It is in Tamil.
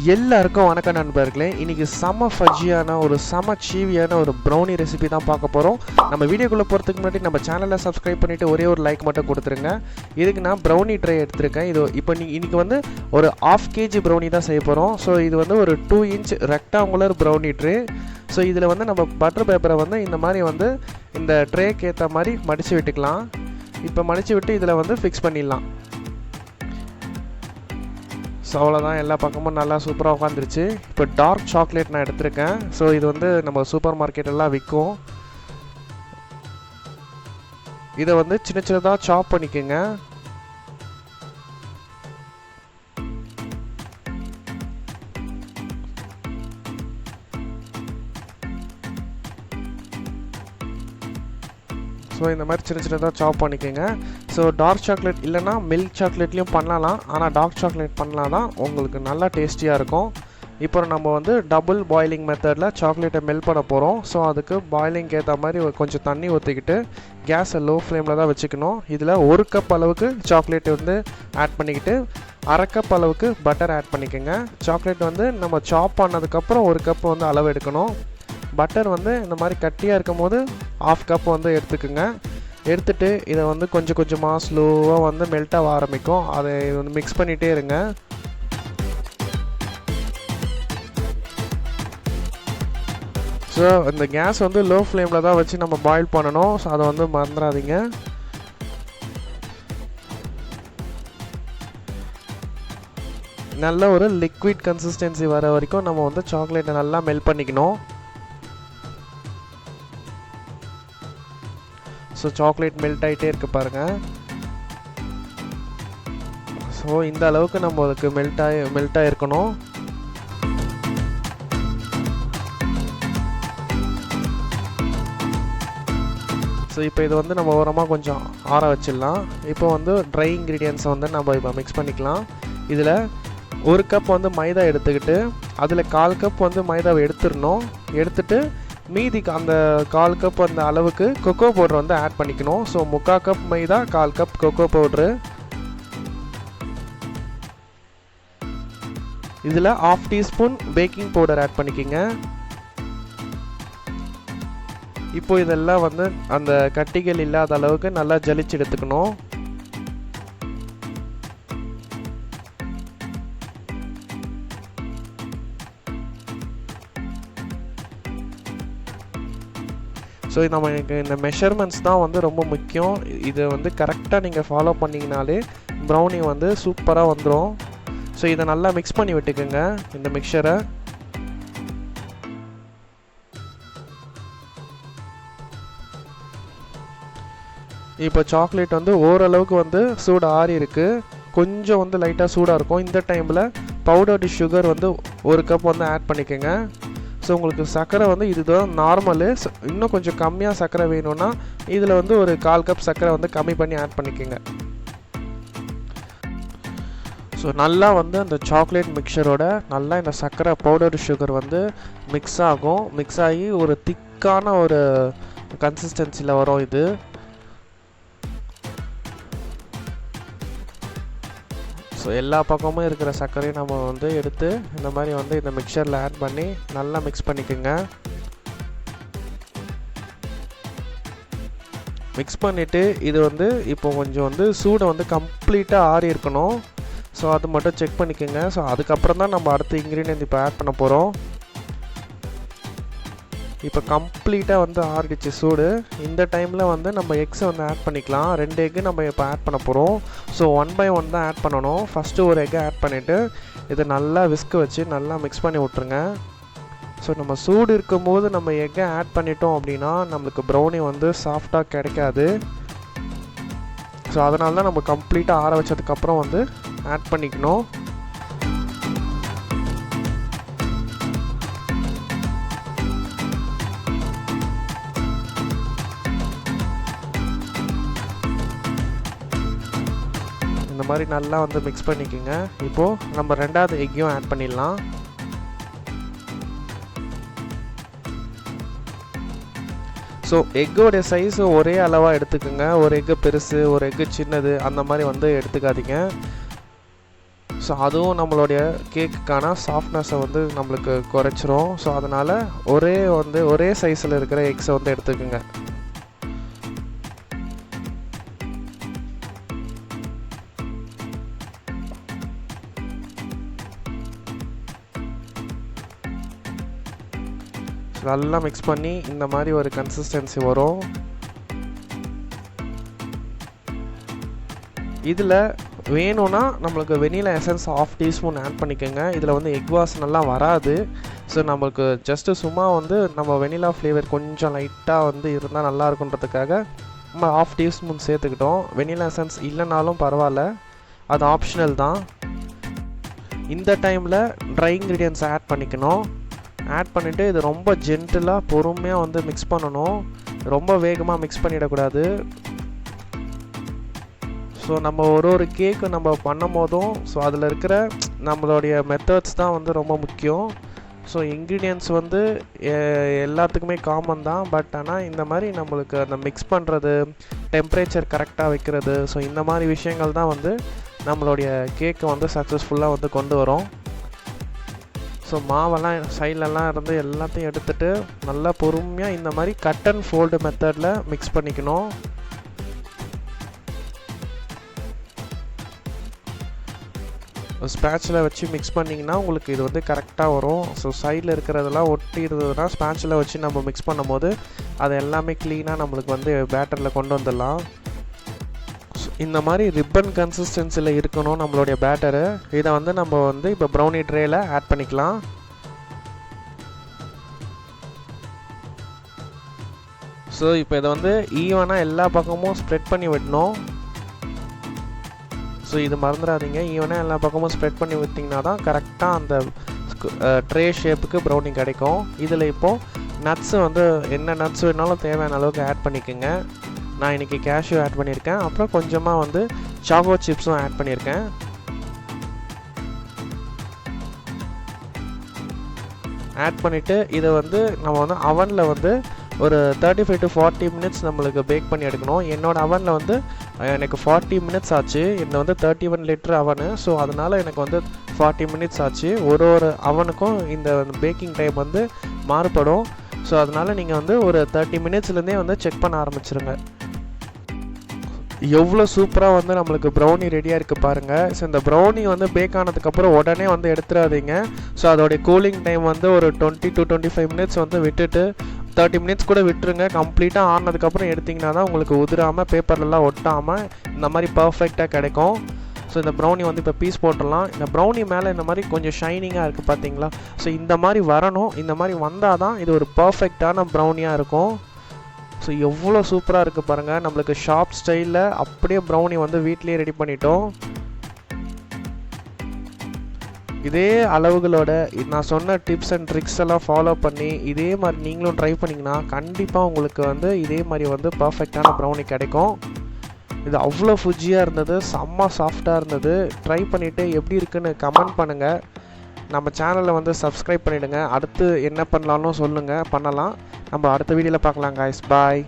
எல்லாருக்கும் வணக்கம் நண்பர்களே. இன்றைக்கி செம ஃபஜ்ஜியான ஒரு செம சீவியான ஒரு ப்ரௌனி ரெசிபி தான் பார்க்க போகிறோம். நம்ம வீடியோக்குள்ளே போகிறதுக்கு முன்னாடி நம்ம சேனலை சப்ஸ்கிரைப் பண்ணிவிட்டு ஒரே ஒரு லைக் மட்டும் கொடுத்துருங்க. இதுக்கு நான் ப்ரௌனி ட்ரை எடுத்திருக்கேன். இது இப்போ இன்றைக்கி வந்து ஒரு 1/2 kg ப்ரௌனி தான் செய்ய போகிறோம். ஸோ இது வந்து ஒரு 2 inch rectangular brownie tray. So இதில் வந்து நம்ம பட்டர் பேப்பரை வந்து இந்த மாதிரி வந்து இந்த ட்ரேக்கு ஏற்ற மாதிரி மடித்து விட்டுக்கலாம். இப்போ மடித்து விட்டு இதில் வந்து ஃபிக்ஸ் பண்ணிடலாம். ஸோ அவ்வளோதான், எல்லா பக்கமும் நல்லா சூப்பராக உட்காந்துருச்சு. இப்போ டார்க் சாக்லேட் நான் எடுத்திருக்கேன். ஸோ இது வந்து நம்ம சூப்பர் மார்க்கெட்டெல்லாம் விற்கும். இதை வந்து சின்ன சின்னதாக சாப் பண்ணிக்கோங்க. ஸோ இந்த மாதிரி சின்ன சின்னதாக சாப் பண்ணிக்கோங்க. ஸோ டார்க் சாக்லேட் இல்லைனா மில்க் சாக்லேட்லேயும் பண்ணலாம். ஆனால் டார்க் சாக்லேட் பண்ணலாம் தான் உங்களுக்கு நல்லா டேஸ்டியாக இருக்கும். இப்போ நம்ம வந்து டபுள் பாயிலிங் மெத்தடில் சாக்லேட்டை மெல்ட் பண்ண போகிறோம். ஸோ அதுக்கு பாயிலிங்க்கு ஏற்ற மாதிரி கொஞ்சம் தண்ணி ஊற்றிக்கிட்டு கேஸை லோ ஃப்ளேமில் தான் வச்சுக்கணும். இதில் 1 கப் அளவுக்கு சாக்லேட் வந்து ஆட் பண்ணிக்கிட்டு 1/2 கப் அளவுக்கு பட்டர் ஆட் பண்ணிக்கோங்க. சாக்லேட் வந்து நம்ம சாப் பண்ணதுக்கப்புறம் 1 கப் வந்து அளவு எடுக்கணும். பட்டர் வந்து இந்த மாதிரி கட்டியாக இருக்கும் போது 1/2 கப் வந்து எடுத்துக்குங்க. எடுத்துகிட்டு இதை வந்து கொஞ்சம் கொஞ்சமாக ஸ்லோவாக வந்து மெல்ட்டாக ஆரம்பிக்கும். அதை வந்து மிக்ஸ் பண்ணிகிட்டே இருங்க. ஸோ இந்த கேஸ் வந்து லோ ஃப்ளேமில் தான் வச்சு நம்ம பாயில் பண்ணணும். ஸோ அதை வந்து மறந்துடாதீங்க. நல்ல ஒரு லிக்விட் கன்சிஸ்டன்சி வர வரைக்கும் நம்ம வந்து சாக்லேட்டை நல்லா மெல்ட் பண்ணிக்கணும். ஸோ சாக்லேட் மெல்ட் ஆகிட்டே இருக்கு பாருங்கள். ஸோ இந்த அளவுக்கு நம்ம அதுக்கு மெல்ட்டாக இருக்கணும். ஸோ இப்போ இது வந்து நம்ம ஓரமாக கொஞ்சம் ஆற வச்சிடலாம். இப்போ வந்து ட்ரை இன்க்ரீடியன்ஸை வந்து நம்ம இப்போ மிக்ஸ் பண்ணிக்கலாம். இதில் 1 கப் வந்து மைதா எடுத்துக்கிட்டு அதில் 1/4 கப் வந்து மைதாவை எடுத்துடணும். எடுத்துகிட்டு மீதிக்கு அந்த 1/4 கப் அந்த அளவுக்கு கொக்கோ பவுடர் வந்து ஆட் பண்ணிக்கணும். ஸோ 3/4 கப் மைதா, 1/4 கப் கொக்கோ பவுட்ரு. இதில் 1/2 டீஸ்பூன் பேக்கிங் பவுடர் ஆட் பண்ணிக்கோங்க. இப்போ இதெல்லாம் வந்து அந்த கட்டிகள் இல்லாத அளவுக்கு நல்லா ஜலிச்சு எடுத்துக்கணும். ஸோ நம்ம இந்த மெஷர்மெண்ட்ஸ் தான் வந்து ரொம்ப முக்கியம். இதை வந்து கரெக்டாக நீங்கள் ஃபாலோ பண்ணிங்கனாலே ப்ரௌனி வந்து சூப்பராக வந்துடும். ஸோ இதை நல்லா மிக்ஸ் பண்ணி விட்டுக்குங்க இந்த மிக்சரை. இப்போ சாக்லேட் வந்து ஓரளவுக்கு வந்து சூடு ஆறி இருக்குது. கொஞ்சம் வந்து லைட்டாக சூடாக இருக்கும். இந்த டைமில் பவுடர்டு சுகர் வந்து 1 கப் வந்து ஆட் பண்ணிக்கோங்க. ஸோ உங்களுக்கு சர்க்கரை வந்து இதுதான் நார்மலு. இன்னும் கொஞ்சம் கம்மியாக சர்க்கரை வேணும்னா இதில் வந்து ஒரு 1/4 கப் சர்க்கரை வந்து கம்மி பண்ணி ஆட் பண்ணிக்கோங்க. ஸோ நல்லா வந்து அந்த சாக்லேட் மிக்சரோட நல்லா இந்த சர்க்கரை பவுடர் சுகர் வந்து மிக்ஸ் ஆகும். மிக்ஸ் ஆகி ஒரு திக்கான ஒரு கன்சிஸ்டன்சியில் வரும் இது. ஸோ எல்லா பக்கமும் இருக்கிற சர்க்கரையும் நம்ம வந்து எடுத்து இந்த மாதிரி வந்து இந்த மிக்சரில் ஆட் பண்ணி நல்லா மிக்ஸ் பண்ணிக்கோங்க. மிக்ஸ் பண்ணிவிட்டு இது வந்து இப்போ கொஞ்சம் வந்து சூடை வந்து கம்ப்ளீட்டாக ஆறி இருக்கணும். ஸோ அது மட்டும் செக் பண்ணிக்கோங்க. ஸோ அதுக்கப்புறம் தான் நம்ம அடுத்த இன்க்ரீடியன்ட் இப்போ ஆட் பண்ண போகிறோம். இப்போ கம்ப்ளீட்டாக வந்து ஆறிடுச்சு சூடு. இந்த டைமில் வந்து நம்ம எக்ஸை வந்து ஆட் பண்ணிக்கலாம். 2 எக்கு நம்ம இப்போ ஆட் பண்ண போகிறோம். ஸோ 1 by 1 தான் ஆட் பண்ணணும். ஃபஸ்ட்டு ஒரு எக்கை ஆட் பண்ணிவிட்டு இதை நல்லா விஸ்க் வச்சு நல்லா மிக்ஸ் பண்ணி விட்ருங்க. ஸோ நம்ம சூடு இருக்கும்போது நம்ம எக்கை ஆட் பண்ணிட்டோம் அப்படின்னா நம்மளுக்கு ப்ரௌனி வந்து சாஃப்டாக கிடைக்காது. ஸோ அதனால தான் நம்ம கம்ப்ளீட்டாக ஆற வச்சதுக்கப்புறம் வந்து ஆட் பண்ணிக்கணும். இந்த மாதிரி நல்லா வந்து மிக்ஸ் பண்ணிக்கோங்க. இப்போது நம்ம 2வது எக்கையும் ஆட் பண்ணிடலாம். ஸோ எக்கோடைய சைஸு ஒரே அளவாக எடுத்துக்கோங்க. ஒரு எக்கு பெருசு, ஒரு எக்கு சின்னது, அந்த மாதிரி வந்து எடுத்துக்காதீங்க. ஸோ அதுவும் நம்மளுடைய கேக்குக்கான சாஃப்ட்னஸை வந்து நம்மளுக்கு குறைச்சிரும். ஸோ அதனால் ஒரே சைஸில் இருக்கிற எக்ஸை வந்து எடுத்துக்கோங்க. நல்லா மிக்ஸ் பண்ணி இந்த மாதிரி ஒரு கன்சிஸ்டன்சி வரும். இதில் வேணும்னா நம்மளுக்கு வெனிலா எசன்ஸ் 1/2 டீஸ்பூன் ஆட் பண்ணிக்கோங்க. இதில் வந்து எக் வாசனெல்லாம் வராது. ஸோ நம்மளுக்கு ஜஸ்ட்டு சும்மா வந்து நம்ம வெனிலா ஃப்ளேவர் கொஞ்சம் லைட்டாக வந்து இருந்தால் நல்லா இருக்குன்றதுக்காக நம்ம 1/2 டீஸ்பூன் சேர்த்துக்கிட்டோம். வெனிலா எசன்ஸ் இல்லைனாலும் பரவாயில்ல, அது ஆப்ஷனல் தான். இந்த டைமில் ட்ரை இன்க்ரீடியன்ட்ஸ் ஆட் பண்ணிக்கணும். ஆட் பண்ணிவிட்டு இது ரொம்ப ஜென்டிலாக பொறுமையாக வந்து மிக்ஸ் பண்ணணும். ரொம்ப வேகமாக மிக்ஸ் பண்ணிடக்கூடாது. ஸோ நம்ம ஒரு கேக்கு நம்ம பண்ணும் போதும் ஸோ அதில் இருக்கிற நம்மளுடைய மெத்தட்ஸ் தான் வந்து ரொம்ப முக்கியம். ஸோ இன்க்ரீடியன்ட்ஸ் வந்து எல்லாத்துக்குமே காமன் தான். பட் ஆனால் இந்த மாதிரி நம்மளுக்கு அந்த மிக்ஸ் பண்ணுறது, டெம்பரேச்சர் கரெக்டாக வைக்கிறது, ஸோ இந்த மாதிரி விஷயங்கள் தான் வந்து நம்மளுடைய கேக்கை வந்து சக்ஸஸ்ஃபுல்லாக வந்து கொண்டு வரும். ஸோ மாவெல்லாம் சைட்லலாம் இருந்து எல்லாத்தையும் எடுத்துகிட்டு நல்லா பொறுமையாக இந்த மாதிரி கட் அண்ட் ஃபோல்டு மெத்தடில் மிக்ஸ் பண்ணிக்கணும். ஸ்பேட்சில் வச்சு மிக்ஸ் பண்ணிங்கன்னா உங்களுக்கு இது வந்து கரெக்டாக வரும். ஸோ சைடில் இருக்கிறதெல்லாம் ஒட்டி இருந்ததுன்னா ஸ்பேட்சில் வச்சு நம்ம மிக்ஸ் பண்ணும்போது அது எல்லாமே க்ளீனாக நம்மளுக்கு வந்து பேட்டரில் கொண்டு வந்துடலாம். இந்த மாதிரி ரிப்பன் கன்சிஸ்டன்சியில் இருக்கணும் நம்மளுடைய பேட்டரு. இதை வந்து நம்ம வந்து இப்போ ப்ரௌனி ட்ரேயில் ஆட் பண்ணிக்கலாம். ஸோ இப்போ இதை வந்து ஈவனாக எல்லா பக்கமும் ஸ்ப்ரெட் பண்ணி விடணும். ஸோ இது மறந்துடாதீங்க, ஈவனாக எல்லா பக்கமும் ஸ்ப்ரெட் பண்ணி விட்டிங்கன்னா தான் கரெக்டாக அந்த ட்ரே ஷேப்புக்கு ப்ரௌனி கிடைக்கும். இதில் இப்போது நட்ஸு வந்து என்ன நட்ஸ் வேணாலும் தேவையான அளவுக்கு ஆட் பண்ணிக்கோங்க. நான் இன்றைக்கி கேஷ்யூ ஆட் பண்ணியிருக்கேன். அப்புறம் கொஞ்சமாக வந்து சாக்கோ சிப்ஸும் ஆட் பண்ணியிருக்கேன். ஆட் பண்ணிவிட்டு இதை வந்து நம்ம வந்து அவனில் வந்து ஒரு 35 to 40 மினிட்ஸ் நம்மளுக்கு பேக் பண்ணி எடுக்கணும். என்னோடய அவனில் வந்து எனக்கு 40 மினிட்ஸ் ஆச்சு. என்னை வந்து 31 லிட்டர் அவனு. ஸோ அதனால் எனக்கு வந்து 40 மினிட்ஸ் ஆச்சு. ஒரு அவனுக்கும் இந்த பேக்கிங் டைம் வந்து மாறுபடும். ஸோ அதனால் நீங்கள் வந்து ஒரு 30 மினிட்ஸ்லேருந்தே வந்து செக் பண்ண ஆரம்பிச்சிருங்க. எவ்வளோ சூப்பராக வந்து நம்மளுக்கு ப்ரௌனி ரெடியாக இருக்குது பாருங்கள். ஸோ இந்த ப்ரௌனி வந்து பேக் ஆனதுக்கப்புறம் உடனே வந்து எடுத்துடாதீங்க. ஸோ அதோடைய கூலிங் டைம் வந்து ஒரு 20 to 25 மினிட்ஸ் வந்து விட்டுட்டு 30 மினிட்ஸ் கூட விட்டுருங்க. கம்ப்ளீட்டாக ஆனதுக்கப்புறம் எடுத்திங்கன்னா தான் உங்களுக்கு உதிராமல் பேப்பர்லலாம் ஒட்டாமல் இந்த மாதிரி பர்ஃபெக்டாக கிடைக்கும். ஸோ இந்த ப்ரௌனி வந்து இப்போ பீஸ் போட்டுடலாம். இந்த ப்ரௌனி மேலே இந்த மாதிரி கொஞ்சம் ஷைனிங்காக இருக்குது பார்த்தீங்களா? ஸோ இந்த மாதிரி வரணும். இந்த மாதிரி வந்தால் தான் இது ஒரு பர்ஃபெக்டான ப்ரௌனியாக இருக்கும். ஸோ எவ்வளோ சூப்பராக இருக்குது பாருங்கள். நம்மளுக்கு ஷாப் ஸ்டைலில் அப்படியே ப்ரௌனி வந்து வீட்லேயே ரெடி பண்ணிட்டோம். இதே அளவுகளோட நான் சொன்ன டிப்ஸ் அண்ட் ட்ரிக்ஸ் எல்லாம் ஃபாலோ பண்ணி இதே மாதிரி நீங்களும் ட்ரை பண்ணிங்கன்னா கண்டிப்பாக உங்களுக்கு வந்து இதே மாதிரி வந்து பர்ஃபெக்டான ப்ரௌனி கிடைக்கும். இது அவ்வளோ ஃபுஜியாக இருந்தது, செம்ம சாஃப்டாக இருந்தது. ட்ரை பண்ணிவிட்டு எப்படி இருக்குன்னு கமெண்ட் பண்ணுங்கள். நம்ம சேனலை வந்து சப்ஸ்கிரைப் பண்ணிவிடுங்க. அடுத்து என்ன பண்ணலான்னு சொல்லுங்கள், பண்ணலாம். நம்ம அடுத்த வீடியோவில் பார்க்கலாம் guys. பாய்.